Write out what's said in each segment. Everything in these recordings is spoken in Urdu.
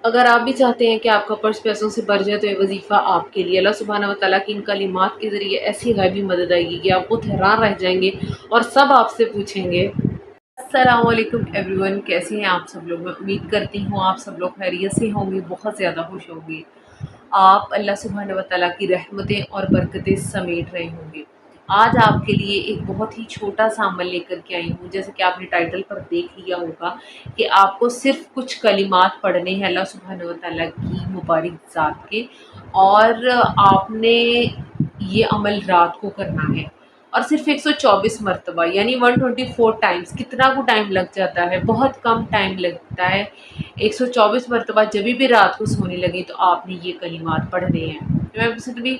اگر آپ بھی چاہتے ہیں کہ آپ کا پرس پیسوں سے بھر جائے تو یہ وظیفہ آپ کے لیے۔ اللہ سبحانہ و تعالیٰ کی ان کلمات کے ذریعے ایسی غیبی مدد آئے گی کہ آپ خود حیران رہ جائیں گے اور سب آپ سے پوچھیں گے۔ السلام علیکم ایوری ون، کیسے ہیں آپ سب لوگ؟ میں امید کرتی ہوں آپ سب لوگ خیریت سے ہوں گے، بہت زیادہ خوش ہوں گے، آپ اللہ سبحانہ و تعالیٰ کی رحمتیں اور برکتیں سمیٹ رہے ہوں گے۔ آج آپ کے لیے ایک بہت ہی چھوٹا سا عمل لے کر کے آئی ہوں، جیسے کہ آپ نے ٹائٹل پر دیکھ لیا ہوگا کہ آپ کو صرف کچھ کلمات پڑھنے ہیں اللہ سبحانہ و تعالیٰ کی مبارک ذات کے، اور آپ نے یہ عمل رات کو کرنا ہے، اور صرف 124 مرتبہ یعنی 124 ٹائمز۔ کتنا کو ٹائم لگ جاتا ہے؟ بہت کم ٹائم لگتا ہے۔ 124 مرتبہ جب بھی رات کو سونے لگے تو آپ نے یہ کلمات پڑھنے ہیں۔ میں آپ سے بھی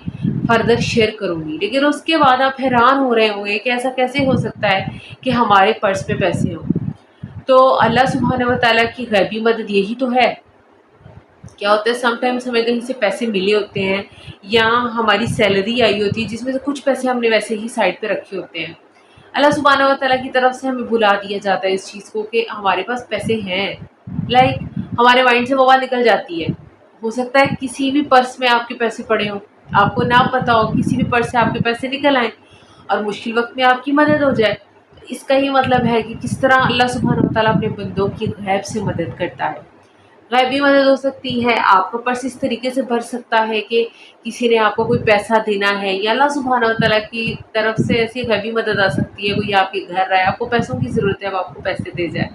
فردر شیئر کروں گی، لیکن اس کے بعد آپ حیران ہو رہے ہوں گے کہ ایسا کیسے ہو سکتا ہے کہ ہمارے پرس پہ پیسے ہوں۔ تو اللہ سبحانہ و تعالیٰ کی غیبی مدد یہی تو ہے۔ کیا ہوتا ہے، سم ٹائمز ہمیں کہیں سے پیسے ملے ہوتے ہیں یا ہماری سیلری آئی ہوتی ہے جس میں سے کچھ پیسے ہم نے ویسے ہی سائڈ پہ رکھے ہوتے ہیں، اللہ سبحانہ و تعالیٰ کی طرف سے ہمیں بلا دیا جاتا ہے اس چیز کو کہ ہمارے پاس پیسے ہیں، لائک ہمارے مائنڈ سے وہ بات نکل جاتی ہے۔ ہو سکتا ہے کسی بھی پرس میں آپ کے پیسے پڑے ہوں، آپ کو نہ پتہ ہو، کسی بھی پرس سے آپ کے پیسے نکل آئیں اور مشکل وقت میں آپ کی مدد ہو جائے۔ اس کا یہ مطلب ہے کہ کس طرح اللہ سبحانہ و تعالیٰ اپنے بندوں کی غیب سے مدد کرتا ہے۔ غیبی مدد ہو سکتی ہے، آپ کا پرس اس طریقے سے بھر سکتا ہے کہ کسی نے آپ کو کوئی پیسہ دینا ہے، یا اللہ سبحانہ و تعالیٰ کی طرف سے ایسی غیبی مدد آ سکتی ہے، کوئی آپ کے گھر آئے، آپ کو پیسوں کی ضرورت ہے، اب آپ کو پیسے دے جائے۔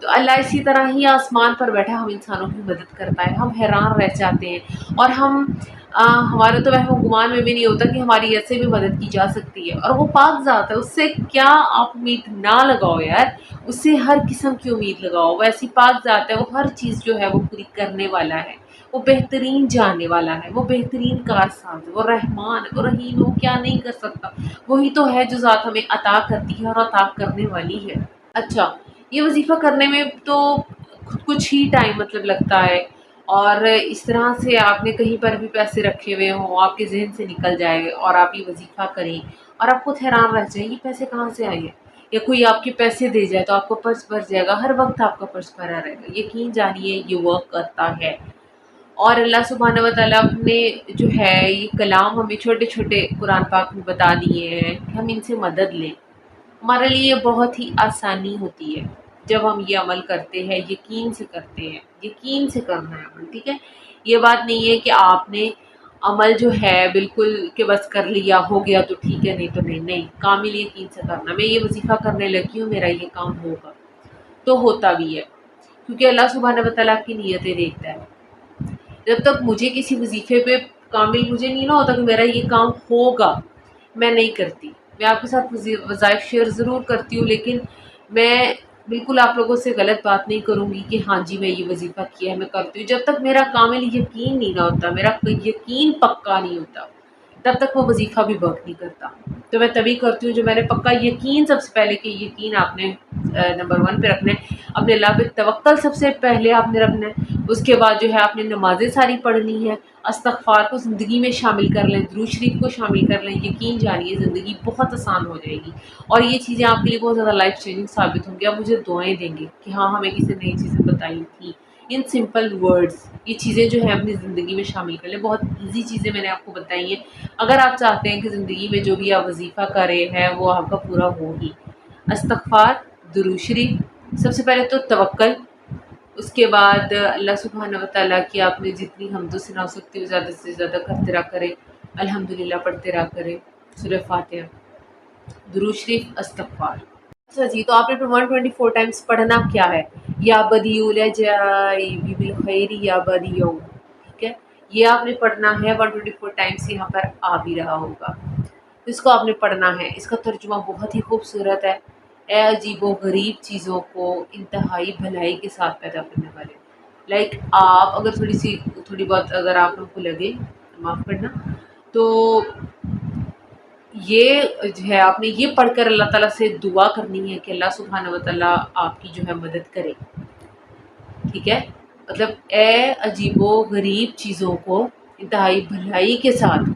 تو اللہ اسی طرح ہی آسمان پر بیٹھا ہم انسانوں کی مدد کرتا ہے۔ ہم حیران رہ جاتے ہیں، اور ہمارا تو وہم و گمان میں بھی نہیں ہوتا کہ ہماری ایسے بھی مدد کی جا سکتی ہے، اور وہ پاک ذات ہے، اس سے کیا آپ امید نہ لگاؤ یار، اس سے ہر قسم کی امید لگاؤ، وہ ایسی پاک ذات ہے، وہ ہر چیز جو ہے وہ پوری کرنے والا ہے، وہ بہترین جاننے والا ہے، وہ بہترین کارساز ہے، وہ رحمان ہے، وہ رحیم ہے، وہ کیا نہیں کر سکتا؟ وہی تو ہے جو ذات ہمیں عطا کرتی ہے اور عطا کرنے والی ہے۔ اچھا، یہ وظیفہ کرنے میں تو کچھ ہی ٹائم مطلب لگتا ہے، اور اس طرح سے آپ نے کہیں پر بھی پیسے رکھے ہوئے ہوں، آپ کے ذہن سے نکل جائے اور آپ یہ وظیفہ کریں اور آپ خود حیران رہ جائیں یہ پیسے کہاں سے آئے ہیں، یا کوئی آپ کے پیسے دے جائے تو آپ کا پرس بھر جائے گا، ہر وقت آپ کا پرس بھرا رہے گا، یقین جانیے یہ ورک کرتا ہے۔ اور اللہ سبحانہ و تعالیٰ نے جو ہے یہ کلام ہمیں چھوٹے چھوٹے قرآن پاک میں بتا دیے ہیں کہ ہم ان سے مدد لیں۔ ہمارے لیے یہ بہت ہی آسانی ہوتی ہے جب ہم یہ عمل کرتے ہیں، یقین سے کرتے ہیں، یقین سے کرنا ہے عمل، ٹھیک ہے؟ یہ بات نہیں ہے کہ آپ نے عمل جو ہے بالکل کہ بس کر لیا، ہو گیا تو ٹھیک ہے، نہیں تو نہیں، نہیں، کامل یقین سے کرنا۔ میں یہ وظیفہ کرنے لگی ہوں، میرا یہ کام ہوگا، تو ہوتا بھی ہے، کیونکہ اللہ سبحانہ و تعالیٰ کی نیتیں دیکھتا ہے۔ جب تک مجھے کسی وظیفے پہ کامل مجھے نہیں نہ ہوتا کہ میرا یہ کام ہوگا، میں نہیں کرتی۔ میں آپ کے ساتھ وظائف شیئر ضرور کرتی ہوں، لیکن میں بالکل آپ لوگوں سے غلط بات نہیں کروں گی کہ ہاں جی میں یہ وظیفہ کیا ہے میں کرتی ہوں، جب تک میرا کامل یقین نہیں نہ ہوتا، میرا یقین پکا نہیں ہوتا، تب تک وہ وظیفہ بھی ورک نہیں کرتا۔ تو میں تبھی کرتی ہوں جو میں نے پکا یقین، سب سے پہلے کہ یقین آپ نے نمبر 1 پہ رکھنا ہے، اپنے اللہ پہ توکل سب سے پہلے آپ نے رکھنا ہے، اس کے بعد جو ہے آپ نے نمازیں ساری پڑھنی ہے، استغفار کو زندگی میں شامل کر لیں، درود شریف کو شامل کر لیں، یقین جانیے زندگی بہت آسان ہو جائے گی، اور یہ چیزیں آپ کے لیے بہت زیادہ لائف چینجنگ ثابت ہوں گی۔ آپ مجھے دعائیں دیں گے کہ ہاں ہمیں کسی نئی چیزیں بتائی تھیں، ان سمپل ورڈز یہ چیزیں جو ہیں اپنی زندگی میں شامل کر لیں، بہت ایزی چیزیں میں نے آپ کو بتائی ہیں۔ اگر آپ چاہتے ہیں کہ زندگی میں جو بھی آپ وظیفہ کر رہے ہیں وہ آپ کا پورا ہو ہی، استغفار، درود شریف، سب سے پہلے تو توکل، اس کے بعد اللہ سبحانہ و تعالیٰ کی آپ نے جتنی حمد و ثنا ہو سکتی ہے زیادہ سے زیادہ کرتے رہا کریں، الحمدللہ پڑھتے رہا کریں، سورہ فاتحہ، درود شریف، استغفار۔ اچھا جی، تو آپ نے 124 ٹائمز پڑھنا کیا ہے؟ یا بدیع العجائب بالخیر یا بدیع، ٹھیک ہے؟ یہ آپ نے پڑھنا ہے 124 ٹائمز، یہاں پر آ بھی رہا ہوگا، اس کو آپ نے پڑھنا ہے۔ اس کا ترجمہ بہت ہی خوبصورت ہے، اے عجیب و غریب چیزوں کو انتہائی بھلائی کے ساتھ پیدا کرنے والے۔ لائک آپ اگر تھوڑی بہت اگر آپ لوگوں کو لگے، معاف کرنا، تو یہ جو ہے آپ نے یہ پڑھ کر اللہ تعالیٰ سے دعا کرنی ہے کہ اللہ سبحانہ و تعالیٰ آپ کی جو ہے مدد کرے، ٹھیک ہے؟ مطلب اے عجیب و غریب چیزوں کو انتہائی بھلائی کے ساتھ،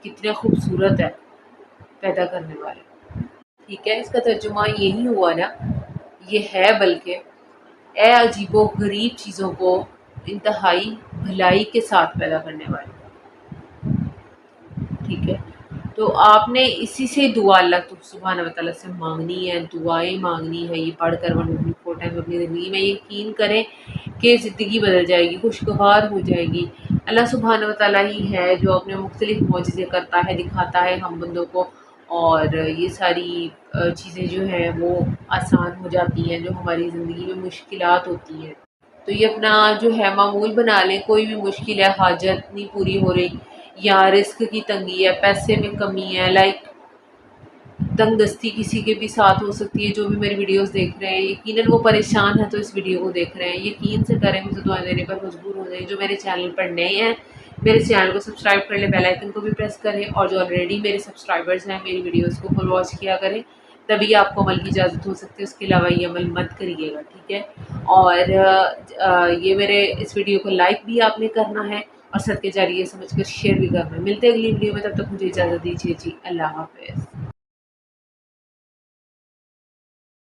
کتنے خوبصورت ہے پیدا کرنے والے، ٹھیک ہے؟ اس کا ترجمہ یہی ہوا نا، یہ ہے بلکہ اے عجیب و غریب چیزوں کو انتہائی بھلائی کے ساتھ پیدا کرنے والے. ٹھیک ہے، تو آپ نے اسی سے دعا اللہ سبحانہ و تعالیٰ سے مانگنی ہے، دعائیں مانگنی ہے. یہ پڑھ کر 104 ٹائم اپنی زندگی میں یقین کریں کہ زندگی بدل جائے گی، خوشگوار ہو جائے گی. اللہ سبحانہ و تعالیٰ ہی ہے جو اپنے مختلف معجزے کرتا ہے، دکھاتا ہے ہم بندوں کو، اور یہ ساری چیزیں جو ہیں وہ آسان ہو جاتی ہیں جو ہماری زندگی میں مشکلات ہوتی ہیں. تو یہ اپنا جو ہے معمول بنا لیں. کوئی بھی مشکل ہے، حاجت نہیں پوری ہو رہی، یا رزق کی تنگی ہے، پیسے میں کمی ہے، لائک تنگ دستی کسی کے بھی ساتھ ہو سکتی ہے. جو بھی میری ویڈیوز دیکھ رہے ہیں یقیناً وہ پریشان ہے تو اس ویڈیو کو دیکھ رہے ہیں. یقین سے کریں، مجھے دعائیں دینے پر مجبور ہو جائیں. جو میرے چینل پر نئے ہیں میرے چینل کو سبسکرائب کر لیں، بیل آئیکن کو بھی پریس کریں، اور جو آلریڈی میرے سبسکرائبرز ہیں میری ویڈیوز کو فل واچ کیا کریں، تبھی آپ کو عمل کی اجازت ہو سکتی ہے. اس کے علاوہ یہ عمل مت کریے گا، ٹھیک ہے. اور یہ میرے اس ویڈیو کو لائک بھی آپ نے کرنا ہے، اور صدقے جاریہ سمجھ کر شیئر بھی کرنا ہے. ملتے ہیں اگلی ویڈیو میں، تب تک مجھے اجازت دیجیے. جی اللہ حافظ.